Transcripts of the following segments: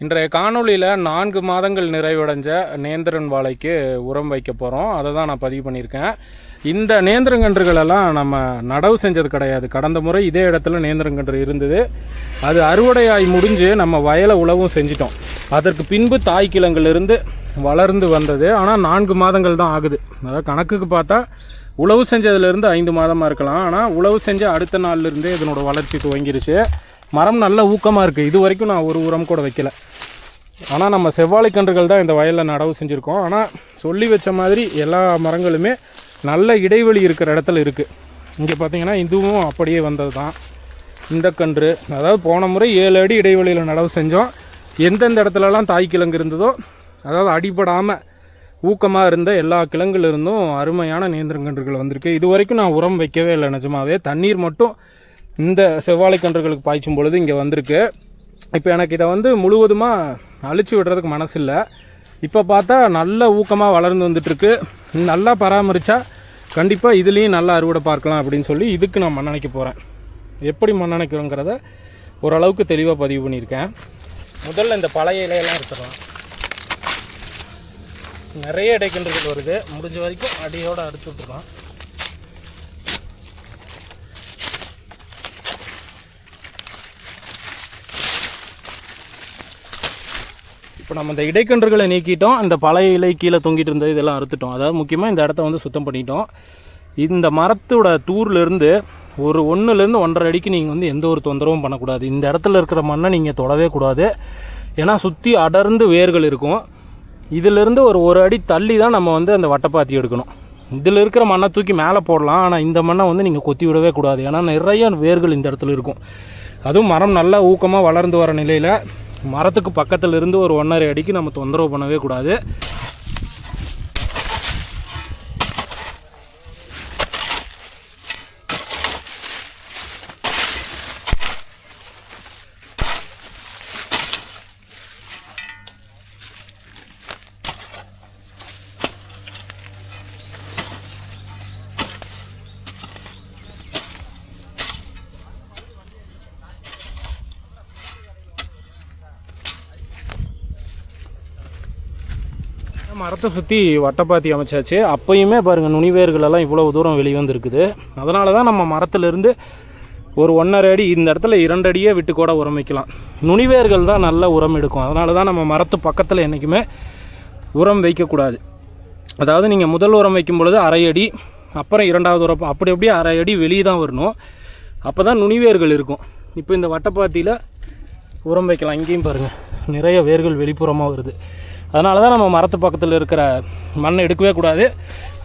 இன்றைய காணொளியில் 4 மாதங்கள் நிறைவடைஞ்ச நேந்திரன் வாழைக்கு உரம் வைக்க போகிறோம். அதை தான் நான் பதிவு பண்ணியிருக்கேன். இந்த நேந்திரங்கன்றுகளெல்லாம் நம்ம நடவு செஞ்சது கிடையாது. கடந்த முறை இதே இடத்துல நேந்திரங்கன்று இருந்தது. அது அறுவடையாகி முடிஞ்சு நம்ம வயலை உழவும் செஞ்சிட்டோம். அதற்கு பின்பு தாய்க்கிழங்கிலிருந்து வளர்ந்து வந்தது. ஆனால் 4 மாதங்கள் தான் ஆகுது. அதாவது கணக்குக்கு பார்த்தா உழவு செஞ்சதுலேருந்து 5 மாதமாக இருக்கலாம். ஆனால் உழவு செஞ்ச அடுத்த நாள்லேருந்தே இதனோட வளர்ச்சி துவங்கிருச்சு. மரம் நல்ல ஊக்கமாக இருக்குது. இது வரைக்கும் நான் ஒரு உரம் கூட வைக்கல. ஆனால் நம்ம செவ்வாழை கன்றுகள் தான் இந்த வயலில் நடவு செஞ்சுருக்கோம். ஆனால் சொல்லி வச்ச மாதிரி எல்லா மரங்களுமே நல்ல இடைவெளி இருக்கிற இடத்துல இருக்குது. இங்கே பார்த்தீங்கன்னா இதுவும் அப்படியே வந்தது தான். இந்த கன்று அதாவது போன முறை 7 அடி இடைவெளியில் நடவு செஞ்சோம். எந்தெந்த இடத்துலலாம் தாய்க்கிழங்கு இருந்ததோ, அதாவது அடிபடாமல் ஊக்கமாக இருந்த எல்லா கிழங்குல இருந்தும் அருமையான நேந்திரங்கன்றுகள் வந்திருக்கு. இது வரைக்கும் நான் உரம் வைக்கவே இல்லை. நிஜமாவே தண்ணீர் மட்டும் இந்த செவ்வாழை கன்றுகளுக்கு பாய்ச்சும் பொழுது இங்கே வந்திருக்கு. இப்போ எனக்கு இதை முழுவதுமாக அழிச்சு விடுறதுக்கு மனசு இல்லை. இப்போ பார்த்தா நல்ல ஊக்கமாக வளர்ந்து வந்துட்டுருக்கு. நல்லா பராமரித்தா கண்டிப்பாக இதுலேயும் நல்லா அறுவடை பார்க்கலாம் அப்படின்னு சொல்லி இதுக்கு நான் மண்ணணைக்க போகிறேன். எப்படி மண்ணணைக்கிறோங்கிறத ஓரளவுக்கு தெளிவாக பதிவு பண்ணியிருக்கேன். முதல்ல இந்த பழைய இலையெல்லாம் எடுத்துடலாம். நிறைய இடைக்கின்றுகள் வருது. முடிஞ்ச வரைக்கும் அடியோடு அறுத்து விட்டுருக்கோம். இப்போ நம்ம இந்த இடைக்கன்றுகளை நீக்கிட்டோம். இந்த பழைய இலை கீழே தொங்கிட்டு இருந்தது இதெல்லாம் அறுத்துட்டோம். அதாவது முக்கியமாக இந்த இடத்த சுத்தம் பண்ணிட்டோம். இந்த மரத்தோட தூர்லேருந்து ஒரு 1லேருந்து 1.5 அடிக்கு நீங்கள் எந்த ஒரு தொந்தரவும் பண்ணக்கூடாது. இந்த இடத்துல இருக்கிற மண்ணை நீங்கள் தொடவே கூடாது. ஏன்னா சுற்றி அடர்ந்து வேர்கள் இருக்கும். இதிலிருந்து ஒரு அடி தள்ளி தான் நம்ம அந்த வட்டைப்பாத்தி எடுக்கணும். இதில் இருக்கிற மண்ணை தூக்கி மேலே போடலாம். ஆனால் இந்த மண்ணை நீங்கள் கொத்தி விடவே கூடாது. ஏன்னா நிறைய வேர்கள் இந்த இடத்துல இருக்கும். அதுவும் மரம் நல்லா ஊக்கமாக வளர்ந்து வர நிலையில் மரத்துக்கு பக்கத்தில் இருந்து ஒரு 1.5 அடிக்கு நம்ம தொந்தரவு பண்ணவே கூடாது. மரத்தை சுற்றி வட்டைப்பாத்தி அமைச்சாச்சு. அப்போயுமே பாருங்கள் நுனிவேர்களெல்லாம் இவ்வளோ தூரம் வெளிவந்துருக்குது. அதனால தான் நம்ம மரத்துலேருந்து ஒரு 1.5 அடி இந்த இடத்துல 2 அடியே விட்டு கூட உரம் வைக்கலாம். நுனிவேர்கள் தான் நல்ல உரம் எடுக்கும். அதனால தான் நம்ம மரத்து பக்கத்தில் என்றைக்குமே உரம் வைக்கக்கூடாது. அதாவது நீங்கள் முதல் உரம் வைக்கும் பொழுது 1/2 அடி, அப்புறம் 2வது உரம் அப்படி அப்படியே 1/2 அடி வெளியே தான் வரணும். அப்போ தான் நுனிவேர்கள் இருக்கும். இப்போ இந்த வட்டைப்பாத்தியில் உரம் வைக்கலாம். இங்கேயும் பாருங்கள் நிறைய வேர்கள் வெளிப்புறமாக வருது. அதனால தான் நம்ம மரத்து பக்கத்தில் இருக்கிற மண்ணை எடுக்கவே கூடாது.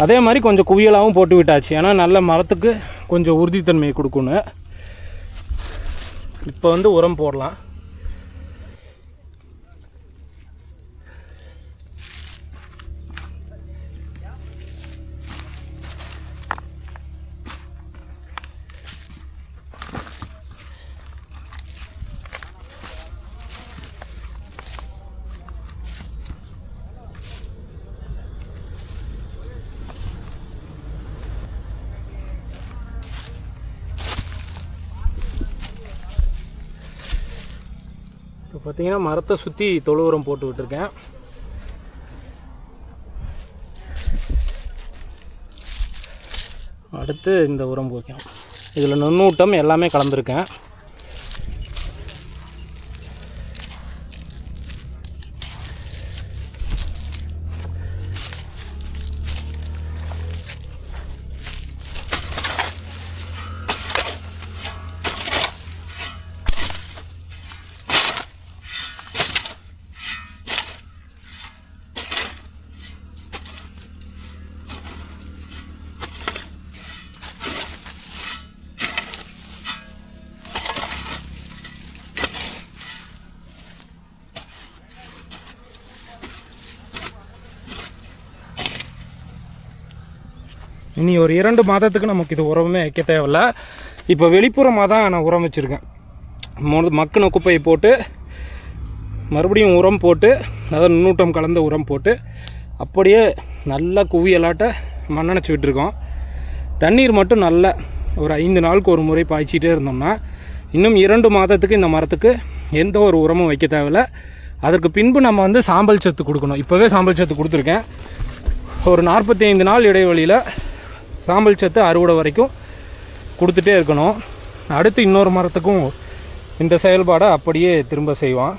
அதே மாதிரி கொஞ்சம் குவியலாகவும் போட்டு விட்டாச்சு. ஏன்னா நல்ல மரத்துக்கு கொஞ்சம் உறுதித்தன்மையை கொடுக்கணும். இப்போ உரம் போடலாம். இப்போ பார்த்தீங்கன்னா மரத்தை சுற்றி தொழு உரம் போட்டு விட்டுருக்கேன். அடுத்து இந்த உரம் போய்க்கும். இதில் நுண்ணூட்டம் எல்லாமே கலந்துருக்கேன். இனி ஒரு 2 மாதத்துக்கு நமக்கு இது உரமே வைக்க தேவையில்லை. இப்போ வெளிப்புறமாக தான் நான் உரம் வச்சுருக்கேன். மக்கின குப்பையை போட்டு மறுபடியும் உரம் போட்டு, அதாவது நுண்ணூட்டம் கலந்த உரம் போட்டு அப்படியே நல்லா குவியலாட்ட மண்ணணைச்சி விட்டுருக்கோம். தண்ணீர் மட்டும் நல்லா ஒரு 5 நாளுக்கு ஒரு முறை பாய்ச்சிட்டே இருந்தோம்னா இன்னும் 2 மாதத்துக்கு இந்த மரத்துக்கு எந்த ஒரு உரமும் வைக்க தேவையில்லை. அதற்கு பின்பு நம்ம வந்து சாம்பல் சத்து கொடுக்கணும். இப்போவே சாம்பல் சத்து கொடுத்துருக்கேன். ஒரு 45 நாள் இடைவெளியில் சாம்பல் சத்து அறுவடை வரைக்கும் கொடுத்துட்டே இருக்கணும். அடுத்து இன்னொரு மரத்துக்கும் இந்த செயல்பாடை அப்படியே திரும்ப செய்வான்.